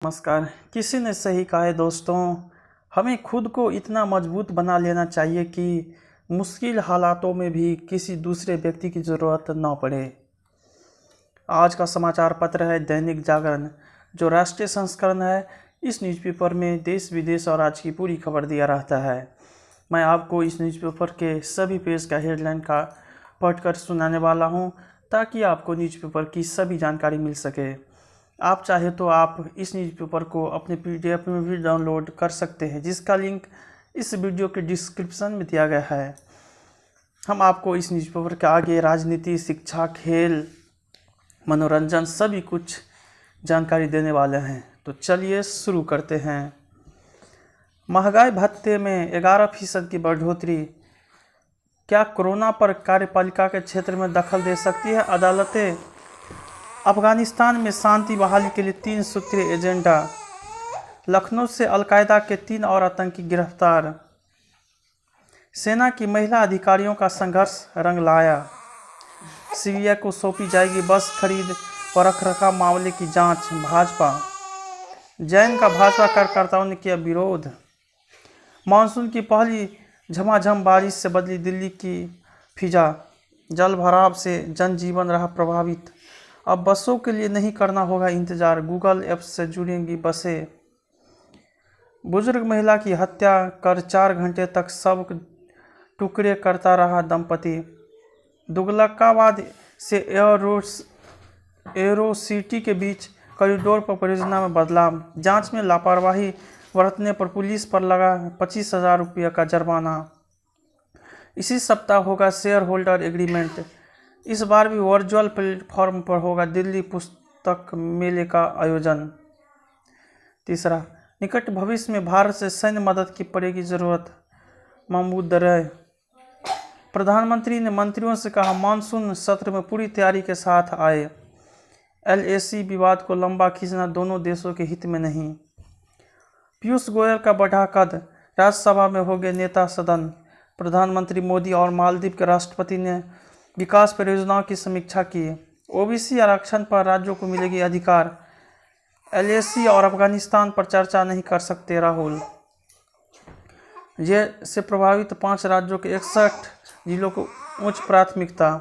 नमस्कार। किसी ने सही कहा है दोस्तों, हमें खुद को इतना मजबूत बना लेना चाहिए कि मुश्किल हालातों में भी किसी दूसरे व्यक्ति की ज़रूरत न पड़े। आज का समाचार पत्र है दैनिक जागरण, जो राष्ट्रीय संस्करण है। इस न्यूज़पेपर में देश विदेश और आज की पूरी खबर दिया रहता है। मैं आपको इस न्यूज़पेपर के सभी पेज का हेडलाइन का पढ़कर सुनाने वाला हूं, ताकि आपको न्यूज़पेपर की सभी जानकारी मिल सके। आप चाहे तो आप इस न्यूज़पेपर को अपने PDF में भी डाउनलोड कर सकते हैं, जिसका लिंक इस वीडियो के डिस्क्रिप्शन में दिया गया है। हम आपको इस न्यूज़पेपर के आगे राजनीति, शिक्षा, खेल, मनोरंजन सभी कुछ जानकारी देने वाले हैं। तो चलिए शुरू करते हैं। महंगाई भत्ते में 11% की बढ़ोतरी। क्या कोरोना पर कार्यपालिका के क्षेत्र में दखल दे सकती है अदालतें? अफगानिस्तान में शांति बहाली के लिए 3 सूत्रीय एजेंडा। लखनऊ से अलकायदा के 3 और आतंकी गिरफ्तार। सेना की महिला अधिकारियों का संघर्ष रंग लाया। CBI को सौंपी जाएगी बस खरीद व रखरखाव मामले की जांच। भाजपा। जैन का भाजपा कार्यकर्ताओं ने किया विरोध। मानसून की पहली झमाझम बारिश से बदली दिल्ली की फिजा। जल भराव से जनजीवन रहा प्रभावित। अब बसों के लिए नहीं करना होगा इंतजार, गूगल ऐप से जुड़ेंगी बसें। बुजुर्ग महिला की हत्या कर 4 घंटे तक शव टुकड़े करता रहा दंपति। दुगलकाबाद से एरोसिटी के बीच कॉरिडोर पर परियोजना में बदलाव। जांच में लापरवाही बरतने पर पुलिस पर लगा 25,000 रुपये का जुर्माना। इसी सप्ताह होगा शेयर होल्डर एग्रीमेंट। इस बार भी वर्चुअल प्लेटफॉर्म पर होगा दिल्ली पुस्तक मेले का आयोजन। तीसरा, निकट भविष्य में भारत से सैन्य मदद की पड़ेगी जरूरत। महमूद दर्रे। प्रधानमंत्री ने मंत्रियों से कहा, मानसून सत्र में पूरी तैयारी के साथ आए। LAC विवाद को लंबा खींचना दोनों देशों के हित में नहीं। पीयूष गोयल का बढ़ा कद, राज्यसभा में हो गए नेता सदन। प्रधानमंत्री मोदी और मालदीव के राष्ट्रपति ने विकास परियोजनाओं की समीक्षा की। OBC आरक्षण पर राज्यों को मिलेगी अधिकार। LAC और अफगानिस्तान पर चर्चा नहीं कर सकते राहुल। ये से प्रभावित 5 राज्यों के 61 जिलों को उच्च प्राथमिकता।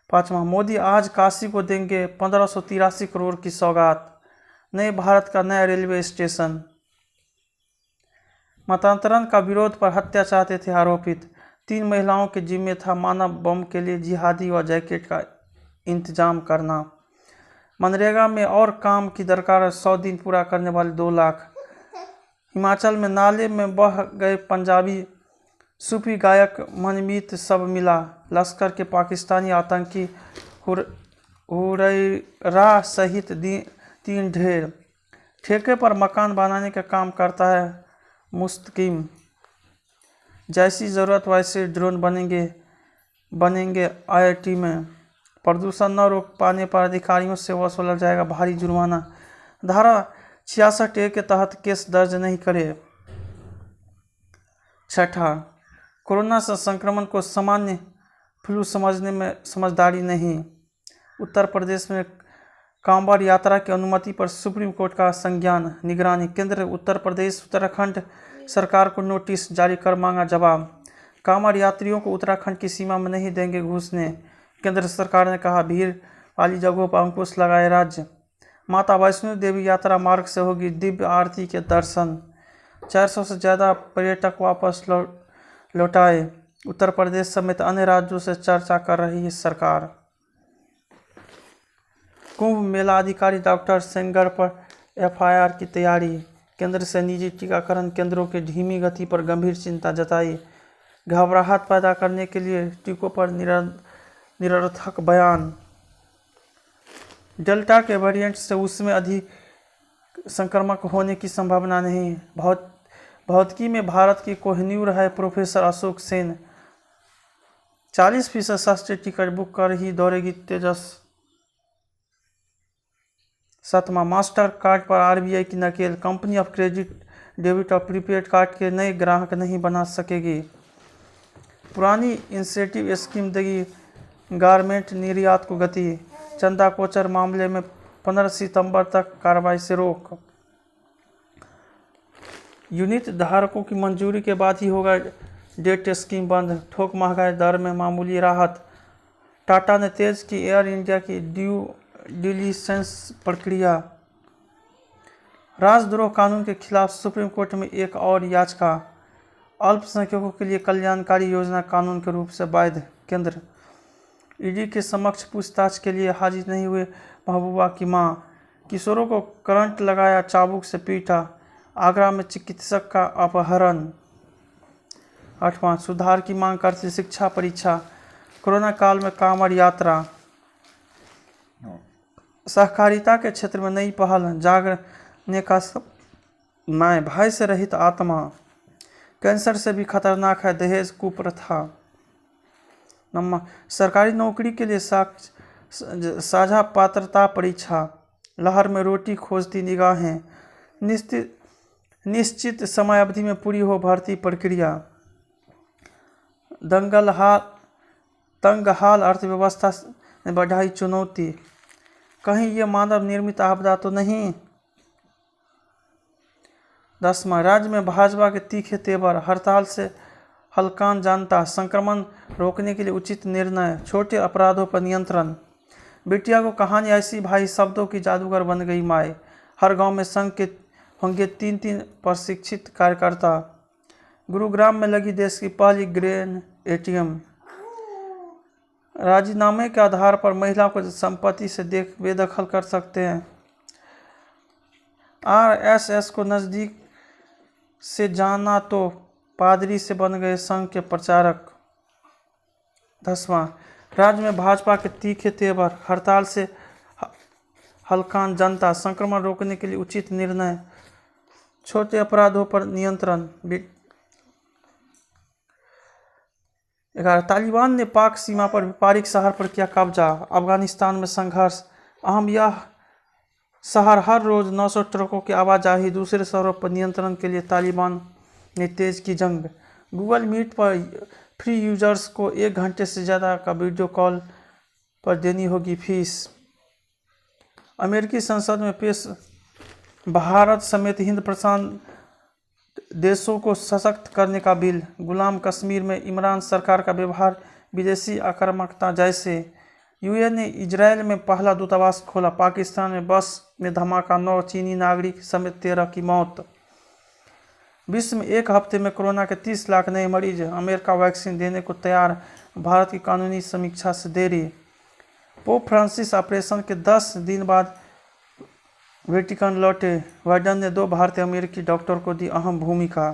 5वां, मोदी आज काशी को देंगे 1583 करोड़ की सौगात। नए भारत का नया रेलवे स्टेशन। मतांतरण का विरोध पर हत्या चाहते थे आरोपित। 3 महिलाओं के जिम्मे था मानव बम के लिए जिहादी व जैकेट का इंतजाम करना। मनरेगा में और काम की दरकार 100 दिन पूरा करने वाले 2 लाख। हिमाचल में नाले में बह गए पंजाबी सूफी गायक मनमीत शव मिला। लश्कर के पाकिस्तानी आतंकी हुरैरा सहित 3 ढेर। ठेके पर मकान बनाने का काम करता है मुस्तकीम। जैसी ज़रूरत वैसे ड्रोन बनेंगे IIT में। प्रदूषण न रोक पाने पर अधिकारियों से वसूला जाएगा भारी जुर्माना। धारा 66A के तहत केस दर्ज नहीं करे। 6ठा, कोरोना से संक्रमण को सामान्य फ्लू समझने में समझदारी नहीं। उत्तर प्रदेश में कांवड़ यात्रा की अनुमति पर सुप्रीम कोर्ट का संज्ञान। निगरानी। केंद्र उत्तर प्रदेश उत्तराखंड सरकार को नोटिस जारी कर मांगा जवाब। कांवड़ यात्रियों को उत्तराखंड की सीमा में नहीं देंगे घुसने। केंद्र सरकार ने कहा, भीड़ वाली जगहों पर अंकुश लगाए राज्य। माता वैष्णो देवी यात्रा मार्ग से होगी दिव्य आरती के दर्शन। 400 से ज़्यादा पर्यटक वापस लौटाए। उत्तर प्रदेश समेत अन्य राज्यों से चर्चा कर रही है सरकार। कुंभ मेला अधिकारी डॉक्टर सेंगर पर FIR की तैयारी। केंद्र से निजी टीकाकरण केंद्रों की धीमी गति पर गंभीर चिंता जताई। घबराहट पैदा करने के लिए टीकों पर निरर्थक बयान। डेल्टा के वेरिएंट से उसमें अधिक संक्रामक होने की संभावना नहीं। भौतिकी में भारत की कोहिनूर है प्रोफेसर अशोक सेन। 40% सस्ते टिकट बुक कर ही दौड़ेगी तेजस। 7वां, मास्टर कार्ड पर RBI की नकेल। कंपनी अब क्रेडिट, डेबिट और प्रीपेड कार्ड के नए ग्राहक नहीं बना सकेगी। पुरानी इंसेंटिव स्कीम देगी गारमेंट निर्यात को गति। चंदा कोचर मामले में 15 सितंबर तक कार्रवाई से रोक। यूनिट धारकों की मंजूरी के बाद ही होगा डेट स्कीम बंद। थोक महंगाई दर में मामूली राहत। टाटा ने तेज की एयर इंडिया की ड्यू डिलिजेंस प्रक्रिया। राजद्रोह कानून के खिलाफ सुप्रीम कोर्ट में एक और याचिका। अल्पसंख्यकों के लिए कल्याणकारी योजना कानून के रूप से वैध। केंद्र ईडी के समक्ष पूछताछ के लिए हाजिर नहीं हुए महबूबा की मां। किशोरों को करंट लगाया, चाबुक से पीटा। आगरा में चिकित्सक का अपहरण। 8वां सुधार की मांग करती शिक्षा परीक्षा। कोरोना काल में कांवड़ यात्रा। सहकारिता के क्षेत्र में नई पहल। जागने का समय, भय से रहित आत्मा। कैंसर से भी खतरनाक है दहेज कुप्रथा। नंबर सरकारी नौकरी के लिए साझा पात्रता परीक्षा। लहर में रोटी खोजती निगाहें। निश्चित समय अवधि में पूरी हो भर्ती प्रक्रिया। तंगहाल अर्थव्यवस्था ने बढ़ाई चुनौती। कहीं ये मानव निर्मित आपदा तो नहीं। 10वां राज्य में भाजपा के तीखे तेवर। हड़ताल से हलकान जनता। संक्रमण रोकने के लिए उचित निर्णय। छोटे अपराधों पर नियंत्रण। बिटिया को कहानी ऐसी भाई, शब्दों की जादूगर बन गई माए। हर गांव में संघ के होंगे 3-3 प्रशिक्षित कार्यकर्ता। गुरुग्राम में लगी देश की पहली ग्रेन एटीएम। राजीनामे के आधार पर महिला को संपत्ति से बेदखल कर सकते हैं। आरएसएस को नजदीक से जाना तो पादरी से बन गए संघ के प्रचारक। 10वां राज्य में भाजपा के तीखे तेवर। हड़ताल से हलकान जनता। संक्रमण रोकने के लिए उचित निर्णय। छोटे अपराधों पर नियंत्रण। 11 तालिबान ने पाक सीमा पर व्यापारिक शहर पर किया कब्जा। अफगानिस्तान में संघर्ष। अहम यह शहर हर रोज 900 ट्रकों की आवाजाही। दूसरे शहरों पर नियंत्रण के लिए तालिबान ने तेज की जंग। गूगल मीट पर फ्री यूजर्स को 1 घंटे से ज़्यादा का वीडियो कॉल पर देनी होगी फीस। अमेरिकी संसद में पेश भारत समेत हिंद प्रशांत देशों को सशक्त करने का बिल। गुलाम कश्मीर में इमरान सरकार का व्यवहार विदेशी आक्रामकता जैसे। यूएन ने इजरायल में पहला दूतावास खोला। पाकिस्तान में बस में धमाका, 9 चीनी नागरिक समेत 13 की मौत। विश्व में एक हफ्ते में कोरोना के 30 लाख नए मरीज। अमेरिका वैक्सीन देने को तैयार। भारत की कानूनी समीक्षा से देरी। पोप फ्रांसिस ऑपरेशन के 10 दिन बाद वेटिकन लौटे। बाइडेन ने 2 भारतीय अमेरिकी डॉक्टर को दी अहम भूमिका।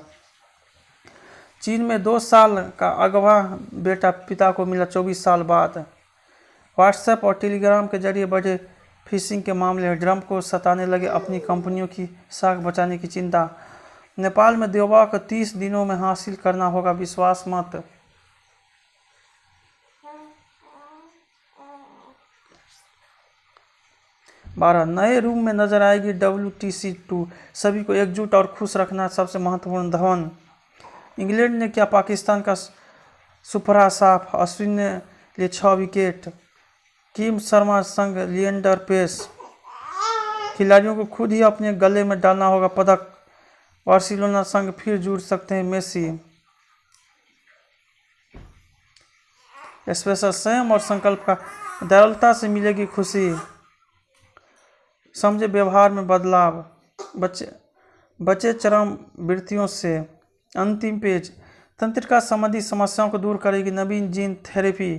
चीन में 2 साल का अगवा बेटा पिता को मिला 24 साल बाद। व्हाट्सएप और टेलीग्राम के जरिए बढ़े फिशिंग के मामले। ट्रंप को सताने लगे अपनी कंपनियों की साख बचाने की चिंता। नेपाल में देवबा को 30 दिनों में हासिल करना होगा विश्वास मत। बारह नए रूम में नजर आएगी WTC2। सभी को एकजुट और खुश रखना सबसे महत्वपूर्ण धवन। इंग्लैंड ने किया पाकिस्तान का सुपरा साफ। अश्विन ने लिए 6 विकेट। किम शर्मा संग लिएंडर पेस। खिलाड़ियों को खुद ही अपने गले में डालना होगा पदक। बार्सिलोना संग फिर जुड़ सकते हैं मेसी। स्पेशल संयम और संकल्प का दयालुता से मिलेगी खुशी। समझे व्यवहार में बदलाव। बचे चरम वृत्तियों से। अंतिम पेज। तंत्रिका संबंधी समस्याओं को दूर करेगी नवीन जीन थेरेपी।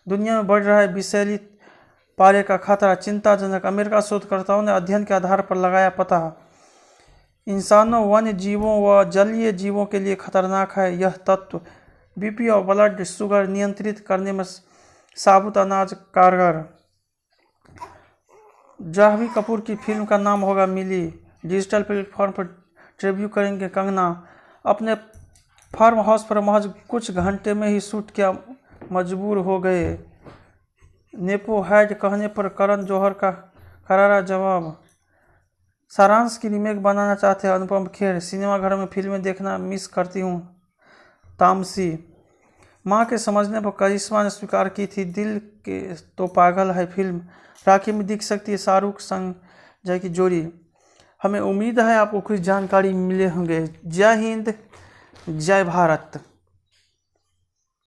दुनिया में बढ़ रहा है विषैली पारे का खतरा, चिंताजनक। अमेरिका शोधकर्ताओं ने अध्ययन के आधार पर लगाया पता। इंसानों, वन्य जीवों व जलीय जीवों के लिए खतरनाक है यह तत्व। बीपी और ब्लड शुगर नियंत्रित करने में साबुत अनाज कारगर। जाह्नवी कपूर की फिल्म का नाम होगा मिली। डिजिटल प्लेटफॉर्म पर डेब्यू करेंगे कंगना। अपने फार्म हाउस पर महज कुछ घंटे में ही शूट किया मजबूर हो गए। नेपो हैड कहने पर करण जौहर का करारा जवाब। सारांश की रीमेक बनाना चाहते हैं अनुपम खेर। सिनेमाघर में फिल्में देखना मिस करती हूँ तामसी। माँ के समझने पर करिश्मा ने स्वीकार की थी। दिल के तो पागल है फिल्म राखी में दिख सकती है शाहरुख संजय की जोड़ी। हमें उम्मीद है आपको कुछ जानकारी मिले होंगे। जय हिंद, जय भारत।